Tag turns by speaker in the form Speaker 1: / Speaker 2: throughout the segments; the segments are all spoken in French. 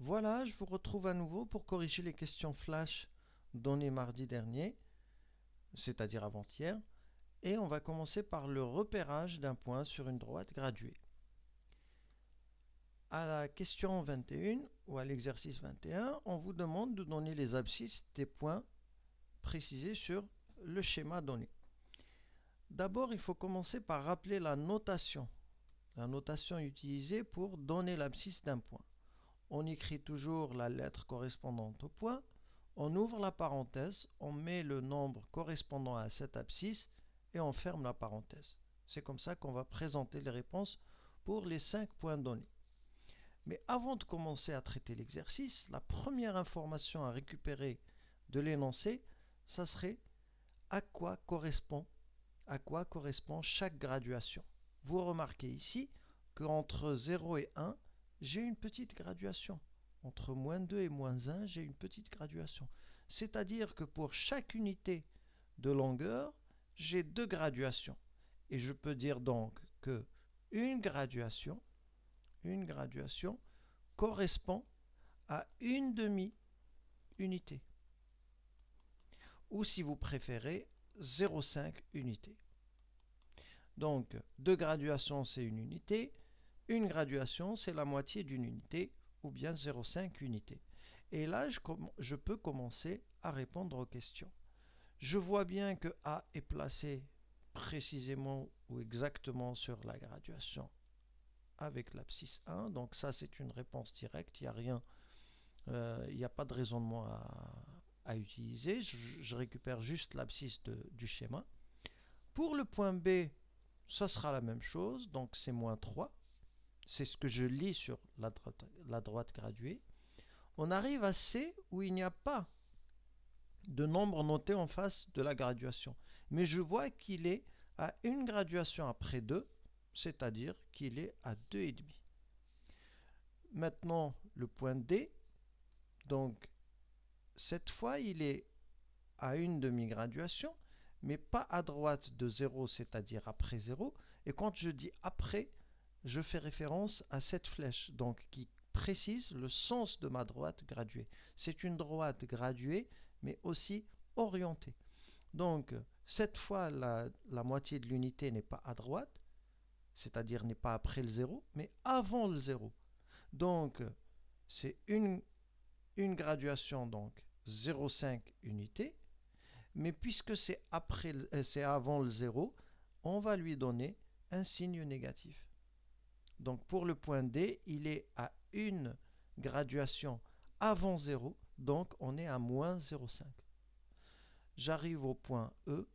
Speaker 1: Voilà, je vous retrouve à nouveau pour corriger les questions flash données mardi dernier, c'est-à-dire avant-hier, et on va commencer par le repérage d'un point sur une droite graduée. À la question 21 ou à l'exercice 21, on vous demande de donner les abscisses des points précisés sur le schéma donné. D'abord, il faut commencer par rappeler la notation utilisée pour donner l'abscisse d'un point. On écrit toujours la lettre correspondante au point, on ouvre la parenthèse, on met le nombre correspondant à cette abscisse et on ferme la parenthèse. C'est comme ça qu'on va présenter les réponses pour les 5 points donnés. Mais avant de commencer à traiter l'exercice, la première information à récupérer de l'énoncé, ça serait à quoi correspond chaque graduation. Vous remarquez ici qu'entre 0 et 1, j'ai une petite graduation. Entre moins 2 et moins 1, j'ai une petite graduation. C'est-à-dire que pour chaque unité de longueur, j'ai 2 graduations. Et je peux dire donc que une graduation correspond à une demi-unité. Ou si vous préférez, 0,5 unité. Donc, 2 graduations, c'est une unité. Une graduation, c'est la moitié d'une unité, ou bien 0,5 unité. Et là, je peux commencer à répondre aux questions. Je vois bien que A est placé précisément ou exactement sur la graduation avec l'abscisse 1. Donc ça, c'est une réponse directe. Il n'y a rien, il n'y a pas de raisonnement à utiliser. Je récupère juste l'abscisse du schéma. Pour le point B, ça sera la même chose. Donc c'est moins 3. C'est ce que je lis sur la droite graduée. On arrive à C où il n'y a pas de nombre noté en face de la graduation. Mais je vois qu'il est à une graduation après 2, c'est-à-dire qu'il est à 2,5. Maintenant, le point D, donc cette fois, il est à une demi-graduation, mais pas à droite de 0, c'est-à-dire après 0. Et quand je dis après, je fais référence à cette flèche, donc qui précise le sens de ma droite graduée. C'est une droite graduée, mais aussi orientée. Donc, cette fois, la moitié de l'unité n'est pas à droite, c'est-à-dire n'est pas après le 0, mais avant le 0. Donc, c'est une graduation, donc 0,5 unités, mais puisque c'est avant le 0, on va lui donner un signe négatif. Donc pour le point D, il est à une graduation avant 0, donc on est à moins 0,5. J'arrive au point E,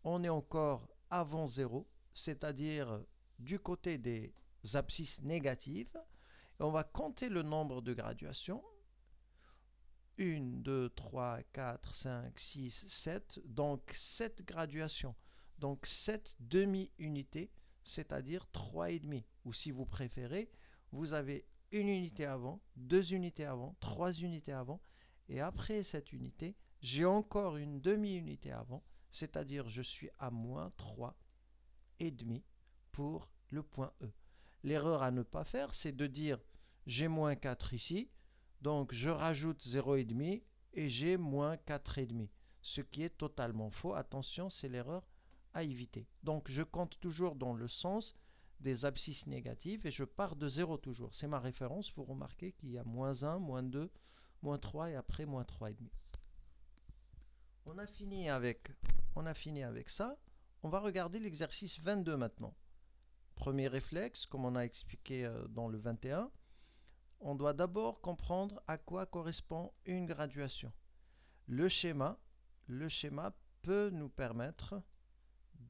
Speaker 1: on est encore avant 0, c'est-à-dire du côté des abscisses négatives. Et on va compter le nombre de graduations. 1, 2, 3, 4, 5, 6, 7, donc 7 graduations. Donc 7 demi-unités, c'est-à-dire 3,5. Ou si vous préférez, vous avez une unité avant, 2 unités avant, 3 unités avant, et après cette unité, j'ai encore une demi-unité avant, c'est-à-dire je suis à moins 3,5 pour le point E. L'erreur à ne pas faire, c'est de dire j'ai moins 4 ici, donc je rajoute 0,5 et j'ai moins 4,5, ce qui est totalement faux. Attention, c'est l'erreur à éviter. Donc je compte toujours dans le sens des abscisses négatives et je pars de 0 toujours. C'est ma référence. Vous remarquez qu'il y a moins 1, moins 2, moins 3 et après moins 3,5. On a fini avec ça. On va regarder l'exercice 22 maintenant. Premier réflexe, comme on a expliqué dans le 21, on doit d'abord comprendre à quoi correspond une graduation. Le schéma peut nous permettre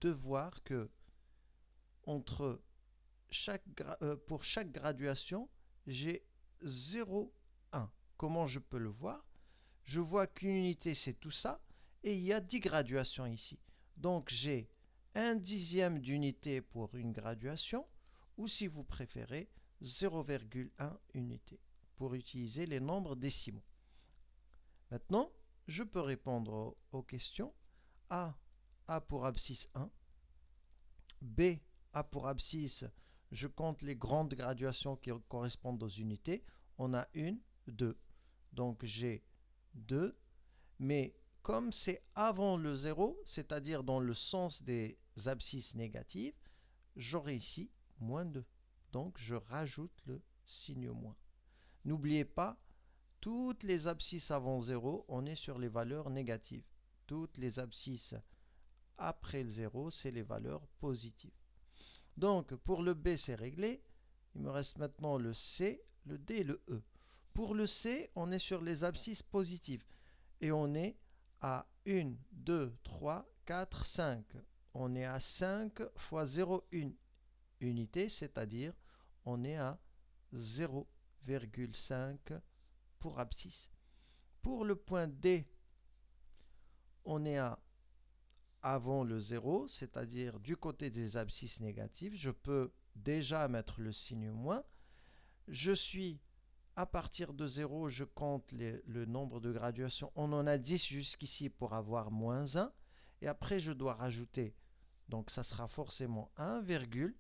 Speaker 1: de voir que pour chaque graduation, j'ai 0,1. Comment je peux le voir? Je vois qu'une unité, c'est tout ça, et il y a 10 graduations ici. Donc j'ai 1/10 d'unité pour une graduation, ou si vous préférez, 0,1 unité, pour utiliser les nombres décimaux. Maintenant, je peux répondre aux questions. A pour abscisse 1. B, A pour abscisse, je compte les grandes graduations qui correspondent aux unités. on a 1, 2. Donc j'ai 2, mais comme c'est avant le 0, c'est-à-dire dans le sens des abscisses négatives, j'aurai ici moins 2. Donc je rajoute le signe moins. N'oubliez pas, toutes les abscisses avant 0, on est sur les valeurs négatives. Toutes les abscisses après le 0, c'est les valeurs positives. Donc pour le B, c'est réglé. Il me reste maintenant le C, le D et le E. Pour le C, on est sur les abscisses positives. Et on est à 1, 2, 3, 4, 5. On est à 5 fois 0,1 unité, c'est-à-dire on est à 0,5 pour abscisse. Pour le point D, on est à avant le 0, c'est-à-dire du côté des abscisses négatives. Je peux déjà mettre le signe moins. Je suis à partir de 0, je compte le nombre de graduations. On en a 10 jusqu'ici pour avoir moins 1. Et après, je dois rajouter. Donc, ça sera forcément 1, virgule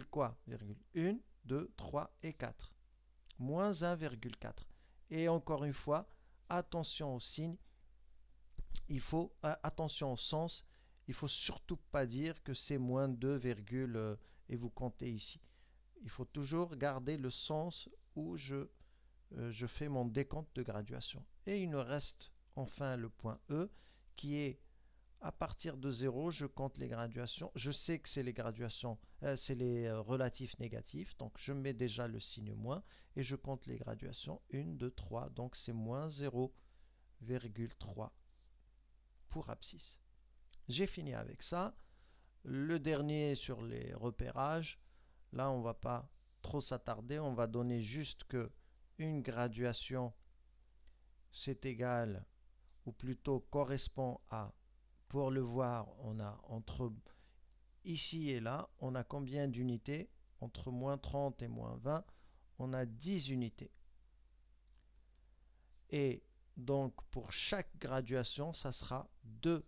Speaker 1: quoi? Virgule 1, 2, 3 et 4. Moins 1,4. Et encore une fois, attention au signe. Attention au sens. Il ne faut surtout pas dire que c'est moins 2, et vous comptez ici. Il faut toujours garder le sens où je fais mon décompte de graduation. Et il nous reste enfin le point E qui est à partir de 0, je compte les graduations. Je sais que c'est les graduations, c'est les relatifs négatifs, donc je mets déjà le signe moins et je compte les graduations 1, 2, 3, donc c'est moins 0,3 pour abscisse. J'ai fini avec ça. Le dernier sur les repérages, là on ne va pas trop s'attarder, on va donner juste que une graduation c'est égal, ou plutôt correspond à, pour le voir, on a entre ici et là, on a combien d'unités? Entre moins 30 et moins 20, on a 10 unités. Et donc pour chaque graduation, ça sera 2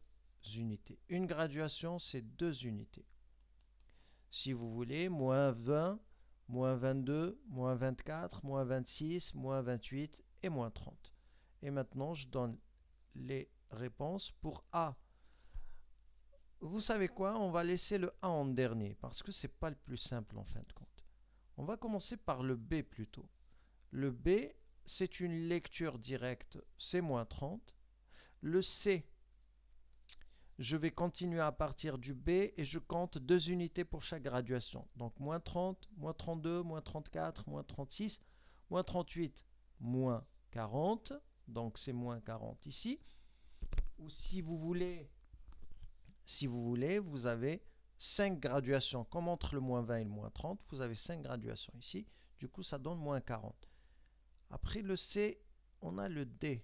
Speaker 1: unités. Une graduation, c'est 2 unités. Si vous voulez, moins 20, moins 22, moins 24, moins 26, moins 28 et moins 30. Et maintenant, je donne les réponses pour A. Vous savez quoi? On va laisser le A en dernier parce que ce n'est pas le plus simple en fin de compte. On va commencer par le B plutôt. Le B, c'est une lecture directe, c'est moins 30. Le C, je vais continuer à partir du B et je compte 2 unités pour chaque graduation. Donc moins 30, moins 32, moins 34, moins 36, moins 38, moins 40. Donc c'est moins 40 ici. Ou si vous voulez, vous avez 5 graduations. Comme entre le moins 20 et le moins 30, vous avez 5 graduations ici. Du coup, ça donne moins 40. Après le C, on a le D.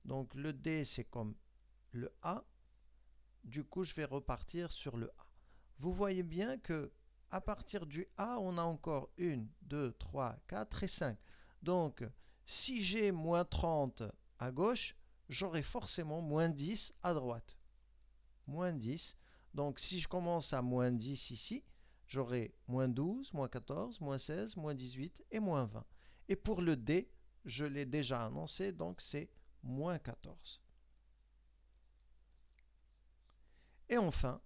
Speaker 1: Donc le D, c'est comme le A. Du coup, je vais repartir sur le A. Vous voyez bien que à partir du A, on a encore 1, 2, 3, 4 et 5. Donc, si j'ai moins 30 à gauche, j'aurai forcément moins 10 à droite. Moins 10. Donc, si je commence à moins 10 ici, j'aurai moins 12, moins 14, moins 16, moins 18 et moins 20. Et pour le D, je l'ai déjà annoncé, donc c'est moins 14. Et enfin,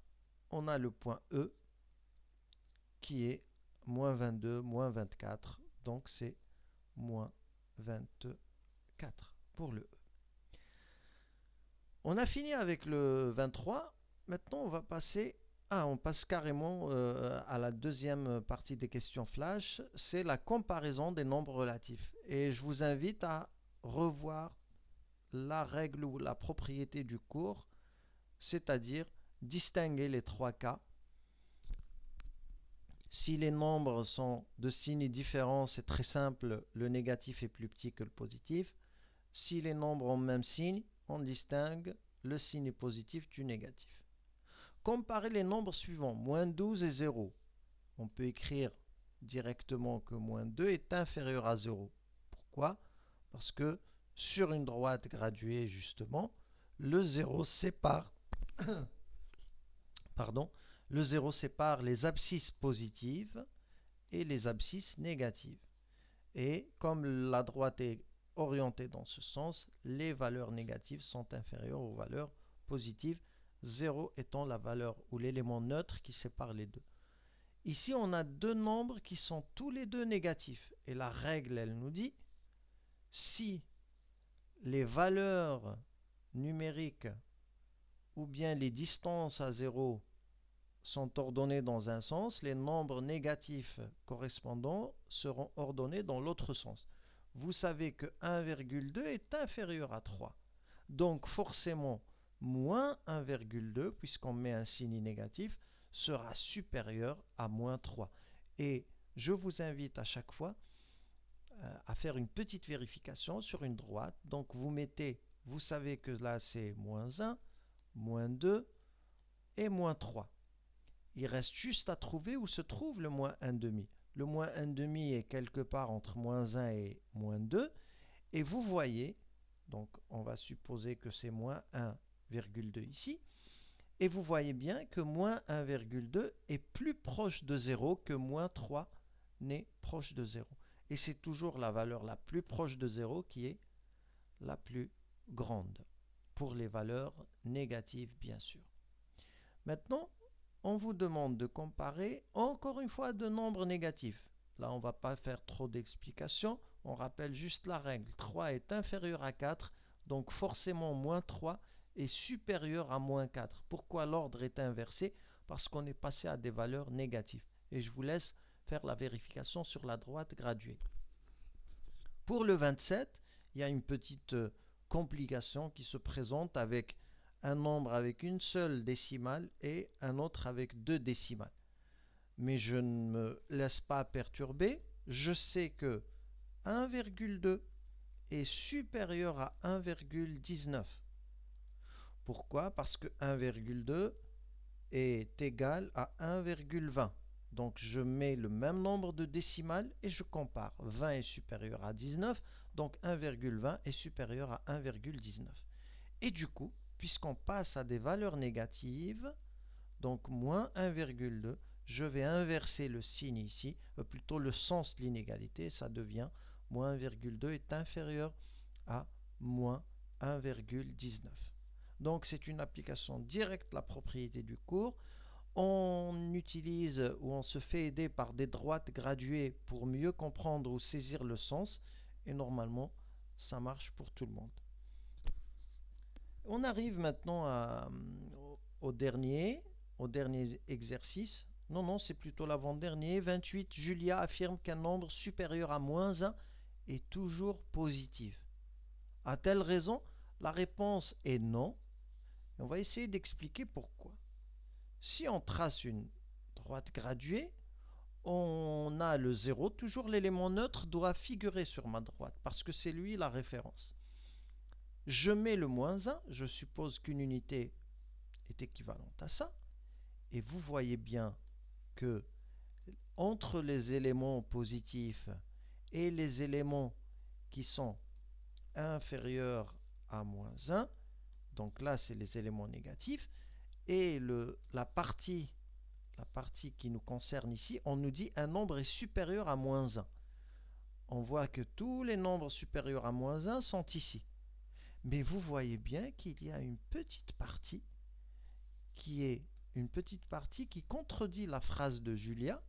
Speaker 1: on a le point E qui est moins 22, moins 24. Donc c'est moins 24 pour le E. On a fini avec le 23. Maintenant, on va passer... on passe carrément à la deuxième partie des questions flash. C'est la comparaison des nombres relatifs. Et je vous invite à revoir la règle ou la propriété du cours, c'est-à-dire distinguer les 3 cas. Si les nombres sont de signes différents, c'est très simple, le négatif est plus petit que le positif. Si les nombres ont le même signe, on distingue le signe positif du négatif. Comparez les nombres suivants, moins 12 et 0. On peut écrire directement que moins 2 est inférieur à 0. Pourquoi? Parce que sur une droite graduée, justement, le 0 sépare le 0 sépare les abscisses positives et les abscisses négatives. Et comme la droite est orientée dans ce sens, les valeurs négatives sont inférieures aux valeurs positives, 0 étant la valeur ou l'élément neutre qui sépare les deux. Ici, on a deux nombres qui sont tous les deux négatifs. Et la règle, elle nous dit, si les valeurs numériques ou bien les distances à 0 sont ordonnées dans un sens, les nombres négatifs correspondants seront ordonnés dans l'autre sens. Vous savez que 1,2 est inférieur à 3. Donc forcément, moins 1,2, puisqu'on met un signe négatif, sera supérieur à moins 3. Et je vous invite à chaque fois à faire une petite vérification sur une droite. Donc vous mettez, vous savez que là c'est moins 1, moins 2 et moins 3. Il reste juste à trouver où se trouve le moins 1,5. Le moins 1,5 est quelque part entre moins 1 et moins 2. Et vous voyez, donc on va supposer que c'est moins 1,2 ici. Et vous voyez bien que moins 1,2 est plus proche de 0 que moins 3 n'est proche de 0. Et c'est toujours la valeur la plus proche de 0 qui est la plus grande, pour les valeurs négatives bien sûr. Maintenant, on vous demande de comparer encore une fois deux nombres négatifs. Là, on ne va pas faire trop d'explications, on rappelle juste la règle. 3 est inférieur à 4, donc forcément moins 3 est supérieur à moins 4. Pourquoi l'ordre est inversé? Parce qu'on est passé à des valeurs négatives. Et je vous laisse faire la vérification sur la droite graduée. Pour le 27, il y a une petite complication qui se présente avec un nombre avec une seule décimale et un autre avec deux décimales. Mais je ne me laisse pas perturber. Je sais que 1,2 est supérieur à 1,19. Pourquoi? Parce que 1,2 est égal à 1,20. Donc je mets le même nombre de décimales et je compare. 20 est supérieur à 19, donc 1,20 est supérieur à 1,19. Et du coup, puisqu'on passe à des valeurs négatives, donc moins 1,2, je vais inverser le signe ici, plutôt le sens de l'inégalité, ça devient moins 1,2 est inférieur à moins 1,19. Donc c'est une application directe de la propriété du cours. On utilise ou on se fait aider par des droites graduées pour mieux comprendre ou saisir le sens et normalement ça marche pour tout le monde. On arrive maintenant au dernier exercice. Non, c'est plutôt l'avant-dernier. 28, Julia affirme qu'un nombre supérieur à moins 1 est toujours positif. A-t-elle raison? La réponse est non. Et on va essayer d'expliquer pourquoi. Si on trace une droite graduée, on a le 0, toujours l'élément neutre doit figurer sur ma droite, parce que c'est lui la référence. Je mets le moins 1, je suppose qu'une unité est équivalente à ça, et vous voyez bien que entre les éléments positifs et les éléments qui sont inférieurs à moins 1, donc là c'est les éléments négatifs, et la partie qui nous concerne ici, on nous dit un nombre est supérieur à moins 1. On voit que tous les nombres supérieurs à moins 1 sont ici. Mais vous voyez bien qu'il y a une petite partie qui contredit la phrase de Julia,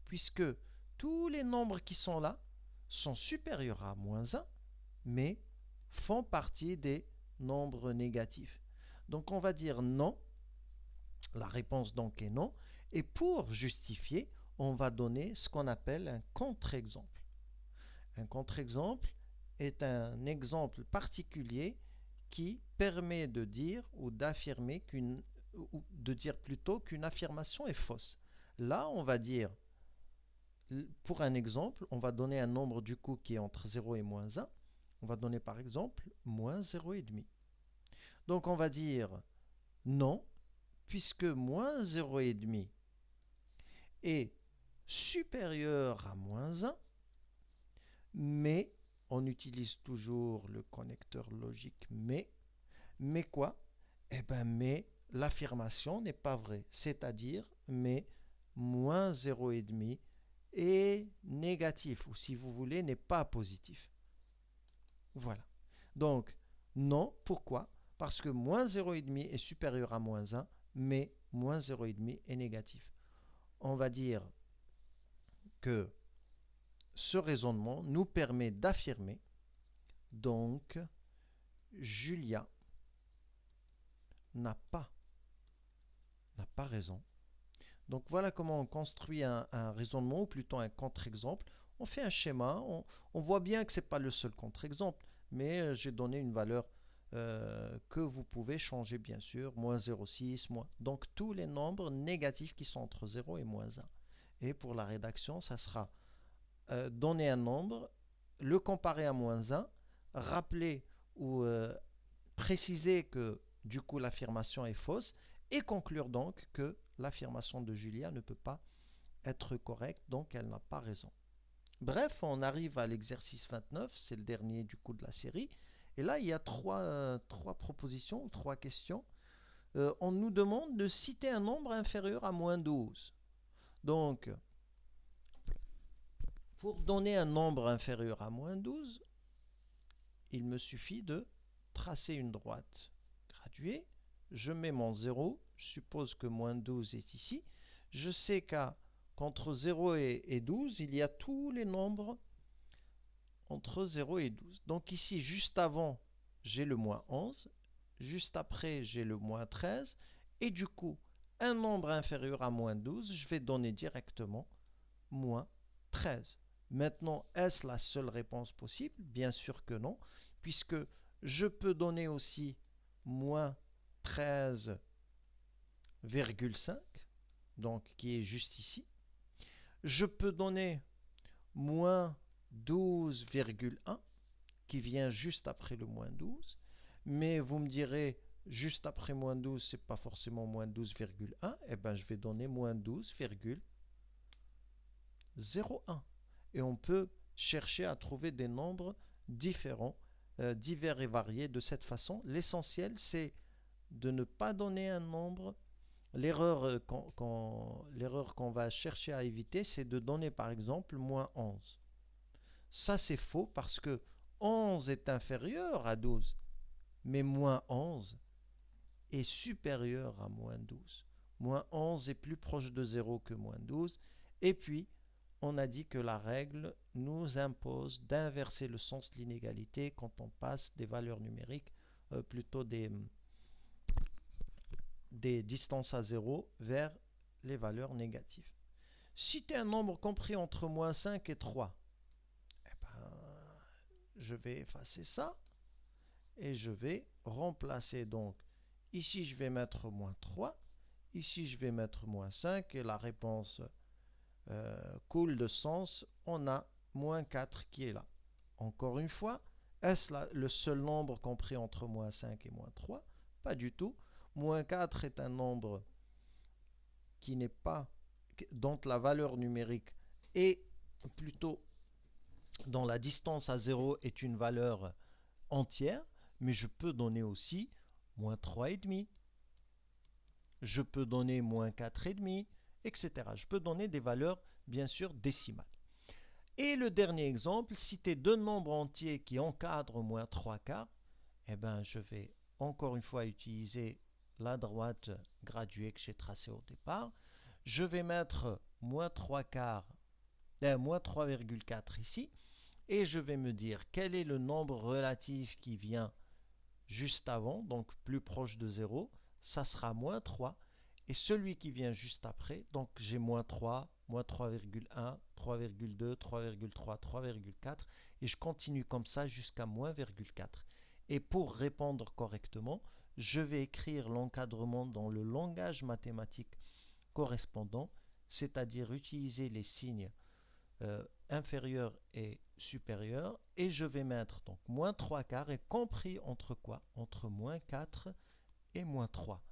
Speaker 1: puisque tous les nombres qui sont là sont supérieurs à moins 1, mais font partie des nombres négatifs. Donc on va dire non. La réponse donc est non. Et pour justifier, on va donner ce qu'on appelle un contre-exemple. Un contre-exemple est un exemple particulier qui permet de dire ou d'affirmer qu'une affirmation est fausse. Là, on va dire, pour un exemple, on va donner un nombre du coup qui est entre 0 et moins 1. On va donner par exemple moins 0,5. Donc on va dire non, puisque moins 0,5 est supérieur à moins 1, mais on utilise toujours le connecteur logique mais. Mais quoi? Eh bien, mais l'affirmation n'est pas vraie, c'est-à-dire mais moins 0,5 est négatif, ou si vous voulez, n'est pas positif. Voilà. Donc, non, pourquoi? Parce que moins 0,5 est supérieur à moins 1, mais moins 0,5 est négatif. On va dire que ce raisonnement nous permet d'affirmer, donc, Julia n'a pas raison. Donc voilà comment on construit un raisonnement, ou plutôt un contre-exemple. On fait un schéma, on voit bien que ce n'est pas le seul contre-exemple, mais j'ai donné une valeur que vous pouvez changer bien sûr, moins 0,6, donc tous les nombres négatifs qui sont entre 0 et moins 1. Et pour la rédaction, ça sera donner un nombre, le comparer à moins 1, rappeler ou préciser que du coup l'affirmation est fausse, et conclure donc que l'affirmation de Julia ne peut pas être correcte, donc elle n'a pas raison. Bref, on arrive à l'exercice 29, c'est le dernier du coup de la série, et là il y a trois propositions, trois questions. On nous demande de citer un nombre inférieur à moins 12. Donc, pour donner un nombre inférieur à moins 12, il me suffit de tracer une droite graduée. Je mets mon 0, je suppose que moins 12 est ici. Je sais qu'entre 0 et 12, il y a tous les nombres entre 0 et 12. Donc ici, juste avant, j'ai le moins 11. Juste après, j'ai le moins 13. Et du coup, un nombre inférieur à moins 12, je vais donner directement moins 13. Maintenant, est-ce la seule réponse possible? Bien sûr que non, puisque je peux donner aussi moins 13,5, donc qui est juste ici. Je peux donner moins 12,1, qui vient juste après le moins 12. Mais vous me direz, juste après moins 12, ce n'est pas forcément moins 12,1. Eh bien, je vais donner moins 12,01. Et on peut chercher à trouver des nombres différents, divers et variés de cette façon. L'essentiel, c'est de ne pas donner un nombre. L'erreur qu'on va chercher à éviter, c'est de donner par exemple moins 11. Ça, c'est faux parce que 11 est inférieur à 12, mais moins 11 est supérieur à moins 12. Moins 11 est plus proche de 0 que moins 12. Et puis, on a dit que la règle nous impose d'inverser le sens de l'inégalité quand on passe des valeurs numériques, plutôt des distances à 0 vers les valeurs négatives. Citer un nombre compris entre moins 5 et 3. Eh ben, je vais effacer ça et je vais remplacer. Donc, ici, je vais mettre moins 3. Ici, je vais mettre moins 5 et la réponse coule de sens. On a moins 4 qui est là. Encore une fois, est-ce le seul nombre compris entre moins 5 et moins 3? Pas du tout. Moins 4 est un nombre qui n'est pas, dont la valeur numérique est plutôt, dont la distance à 0 est une valeur entière, mais je peux donner aussi moins 3,5. Je peux donner moins 4,5, etc. Je peux donner des valeurs, bien sûr, décimales. Et le dernier exemple, citer deux nombres entiers qui encadrent moins 3 quarts, eh bien, je vais encore une fois utiliser la droite graduée que j'ai tracée au départ. Je vais mettre moins 3 quarts, moins 3,4 ici, et je vais me dire quel est le nombre relatif qui vient juste avant, donc plus proche de 0, ça sera moins 3, et celui qui vient juste après, donc j'ai moins 3, moins 3,1, 3,2, 3,3, 3,4, et je continue comme ça jusqu'à moins 0,4. Et pour répondre correctement, je vais écrire l'encadrement dans le langage mathématique correspondant, c'est-à-dire utiliser les signes inférieur et supérieur, et je vais mettre donc moins 3 quarts, et compris entre quoi? Entre moins 4 et moins 3.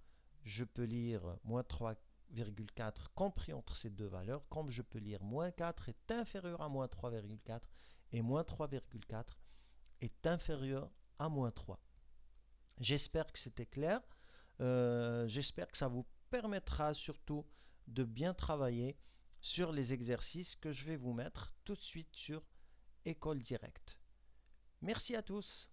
Speaker 1: Je peux lire moins 3,4 compris entre ces deux valeurs, comme je peux lire moins 4 est inférieur à moins 3,4 et moins 3,4 est inférieur à moins 3. J'espère que c'était clair. J'espère que ça vous permettra surtout de bien travailler sur les exercices que je vais vous mettre tout de suite sur École Directe. Merci à tous.